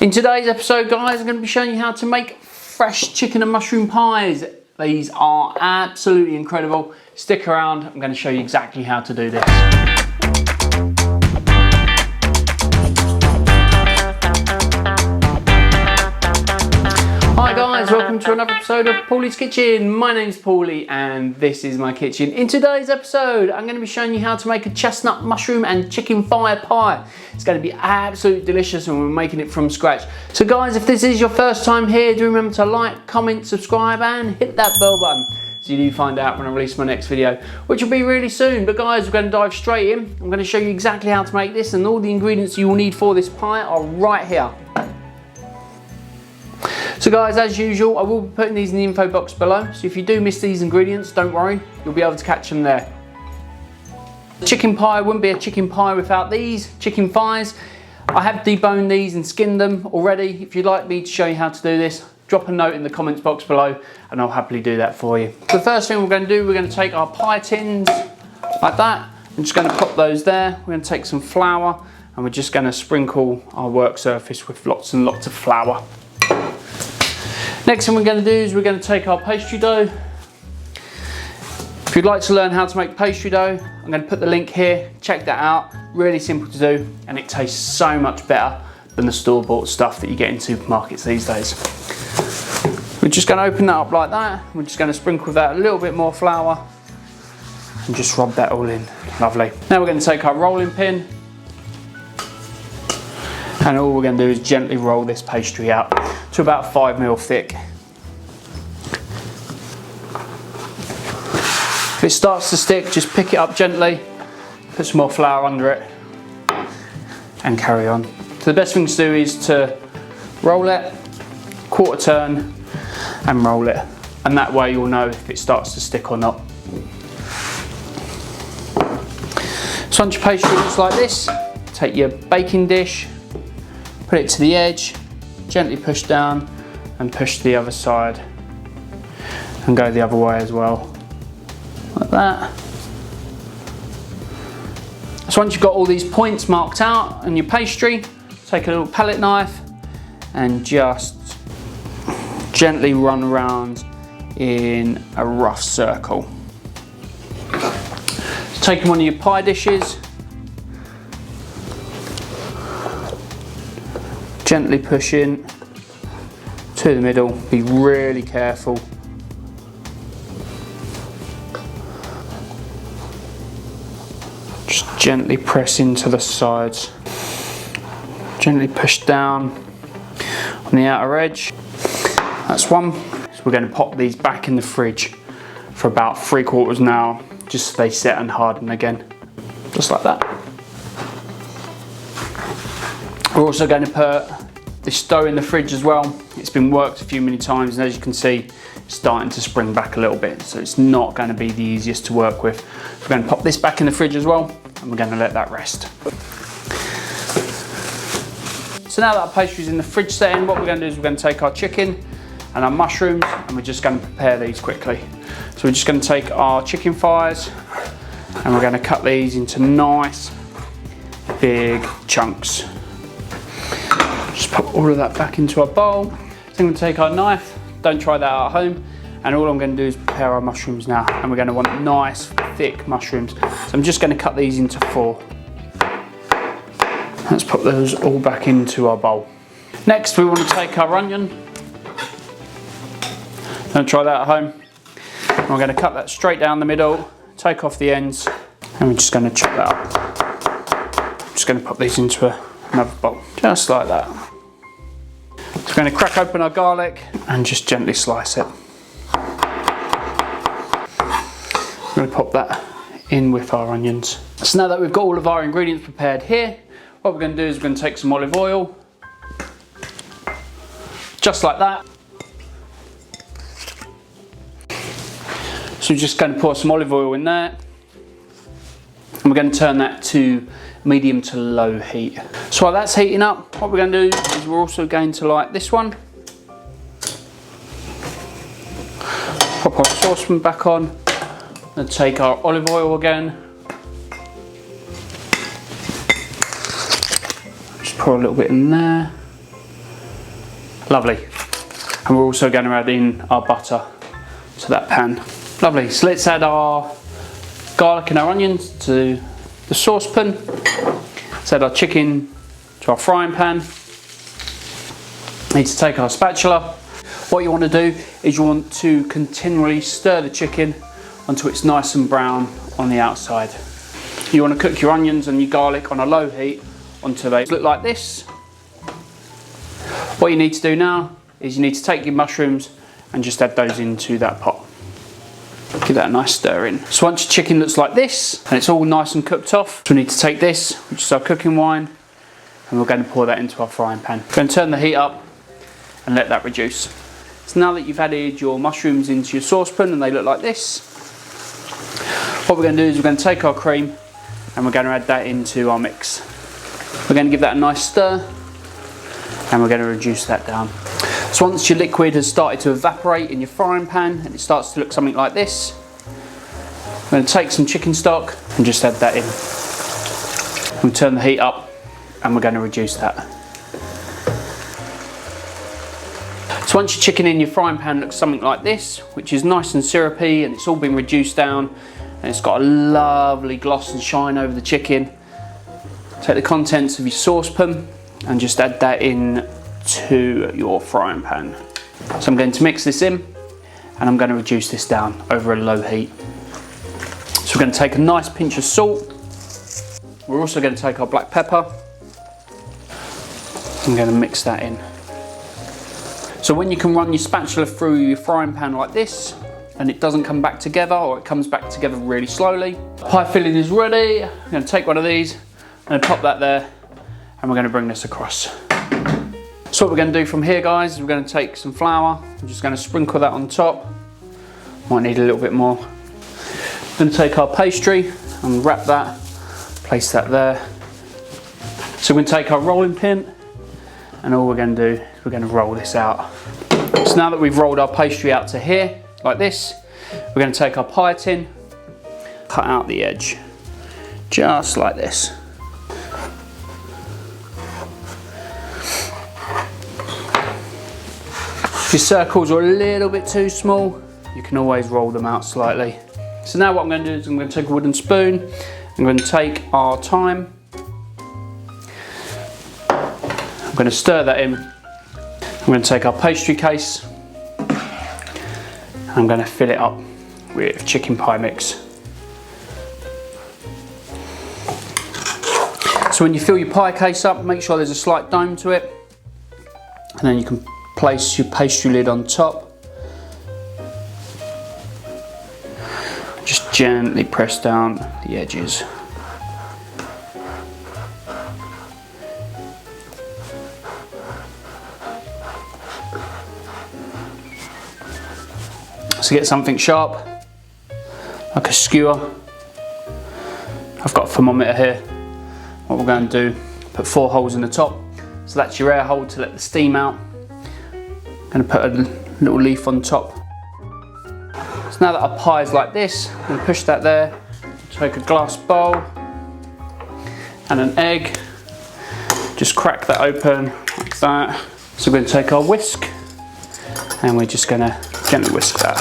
In today's episode, guys, I'm going to be showing you how to make fresh chicken and mushroom pies. These are absolutely incredible. Stick around, I'm going to show you exactly how to do this. Hi guys, welcome to another episode of Paulies Kitchen. My name's Paulie and this is my kitchen. In today's episode, I'm going to be showing you how to make a chestnut, mushroom and chicken fire pie. It's going to be absolutely delicious and we're making it from scratch. So guys, if this is your first time here, do remember to like, comment, subscribe and hit that bell button so you do find out when I release my next video, which will be really soon. But guys, we're going to dive straight in. I'm going to show you exactly how to make this, and all the ingredients you will need for this pie are right here. So guys, as usual, I will be putting these in the info box below. So if you do miss these ingredients, don't worry, you'll be able to catch them there. The chicken pie wouldn't be a chicken pie without these chicken thighs. I have deboned these and skinned them already. If you'd like me to show you how to do this, drop a note in the comments box below and I'll happily do that for you. The first thing we're going to do, we're going to take our pie tins like that. I'm just going to pop those there. We're going to take some flour and we're just going to sprinkle our work surface with lots and lots of flour. Next thing we're going to do is we're going to take our pastry dough. If you'd like to learn how to make pastry dough, I'm going to put the link here. Check that out. Really simple to do and it tastes so much better than the store-bought stuff that you get in supermarkets these days. We're just going to open that up like that. We're just going to sprinkle that a little bit more flour and just rub that all in. Lovely. Now we're going to take our rolling pin and all we're going to do is gently roll this pastry out to about 5mm thick. If it starts to stick, just pick it up gently, put some more flour under it and carry on. So the best thing to do is to roll it, quarter turn and roll it, and that way you'll know if it starts to stick or not. So once your pastry looks like this, take your baking dish, put it to the edge, gently push down and push to the other side and go the other way as well, like that. So once you've got all these points marked out on your pastry, take a little palette knife and just gently run around in a rough circle. So take one of your pie dishes, gently push in to the middle, be really careful. Just gently press into the sides. Gently push down on the outer edge. That's one. So we're going to pop these back in the fridge for about 3/4 an hour, just so they set and harden again. Just like that. We're also going to put this dough in the fridge as well. It's been worked many times and as you can see, it's starting to spring back a little bit, so it's not going to be the easiest to work with. We're going to pop this back in the fridge as well and we're going to let that rest. So now that our pastry's in the fridge setting, what we're going to do is we're going to take our chicken and our mushrooms and we're just going to prepare these quickly. So we're just going to take our chicken thighs and we're going to cut these into nice big chunks. Just put all of that back into our bowl. So I'm going to take our knife, don't try that out at home, and all I'm going to do is prepare our mushrooms now, and we're going to want nice thick mushrooms. So I'm just going to cut these into 4. Let's put those all back into our bowl. Next we want to take our onion, don't try that at home, and we're going to cut that straight down the middle, take off the ends, and we're just going to chop that up. I'm just going to put these into another bowl, just like that. So we're going to crack open our garlic and just gently slice it. We're going to pop that in with our onions. So now that we've got all of our ingredients prepared here, what we're going to do is we're going to take some olive oil, just like that. So we're just going to pour some olive oil in there and we're going to turn that to medium to low heat. So while that's heating up, what we're going to do is we're also going to light this one. Pop our saucepan back on and take our olive oil again. Just pour a little bit in there. Lovely. And we're also going to add in our butter to that pan. Lovely, so let's add our garlic and our onions to the saucepan. Let's add our chicken to our frying pan. Need to take our spatula. What you want to do is you want to continually stir the chicken until it's nice and brown on the outside. You want to cook your onions and your garlic on a low heat until they look like this. What you need to do now is you need to take your mushrooms and just add those into that pot. Give that a nice stir in. So once your chicken looks like this and it's all nice and cooked off, so we need to take this, which is our cooking wine, and we're going to pour that into our frying pan. We're going to turn the heat up and let that reduce. So now that you've added your mushrooms into your saucepan and they look like this, what we're going to do is we're going to take our cream and we're going to add that into our mix. We're going to give that a nice stir and we're going to reduce that down. So once your liquid has started to evaporate in your frying pan and it starts to look something like this, we're going to take some chicken stock and just add that in. We'll turn the heat up and we're going to reduce that. So once your chicken in your frying pan looks something like this, which is nice and syrupy and it's all been reduced down and it's got a lovely gloss and shine over the chicken, take the contents of your saucepan and just add that in to your frying pan. So I'm going to mix this in and I'm going to reduce this down over a low heat. So we're going to take a nice pinch of salt. We're also going to take our black pepper. I'm going to mix that in. So when you can run your spatula through your frying pan like this and it doesn't come back together or it comes back together really slowly, pie filling is ready. I'm going to take one of these and pop that there and we're going to bring this across. So what we're going to do from here, guys, is we're going to take some flour. I'm just going to sprinkle that on top. Might need a little bit more. We're going to take our pastry and wrap that, place that there. So we're going to take our rolling pin and all we're going to do is we're going to roll this out. So now that we've rolled our pastry out to here, like this, we're going to take our pie tin, cut out the edge, just like this. If your circles are a little bit too small, you can always roll them out slightly. So now what I'm going to do is I'm going to take a wooden spoon, I'm going to take our thyme, I'm going to stir that in, I'm going to take our pastry case, and I'm going to fill it up with chicken pie mix. So when you fill your pie case up, make sure there's a slight dome to it, and then you can place your pastry lid on top. Just gently press down the edges. So get something sharp, like a skewer. I've got a thermometer here. What we're going to do, put 4 holes in the top. So that's your air hole to let the steam out. I'm going to put a little leaf on top. So now that our pie is like this, I'm going to push that there. Take a glass bowl and an egg. Just crack that open like that. So we're going to take our whisk and we're just going to gently whisk that.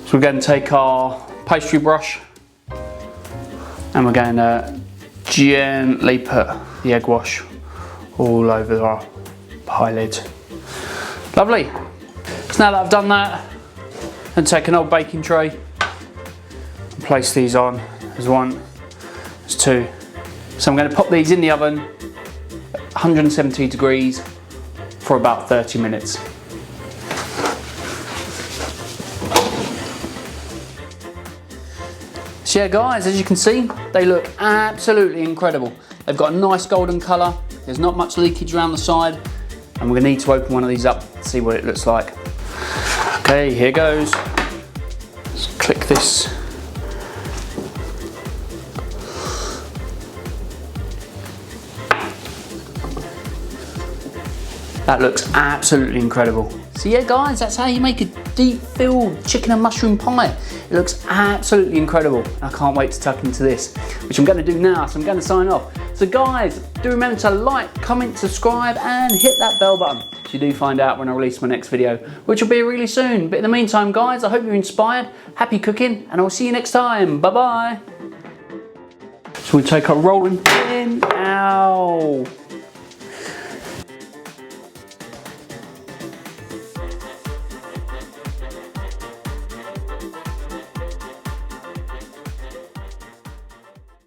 So we're going to take our pastry brush and we're going to gently put the egg wash all over our pie lid. Lovely. So now that I've done that, I'm going to take an old baking tray and place these on. There's 1, there's 2. So I'm going to pop these in the oven at 170 degrees for about 30 minutes. So yeah guys, as you can see, they look absolutely incredible. They've got a nice golden colour, there's not much leakage around the side, and we're going to need to open one of these up to see what it looks like. Okay, here goes. Let's click this. That looks absolutely incredible. So yeah guys, that's how you make a deep filled chicken and mushroom pie. It looks absolutely incredible. I can't wait to tuck into this, which I'm going to do now, so I'm going to sign off. So guys, do remember to like, comment, subscribe and hit that bell button so you do find out when I release my next video, which will be really soon. But in the meantime, guys, I hope you're inspired. Happy cooking, and I'll see you next time. Bye-bye. So we take our rolling pin. Ow.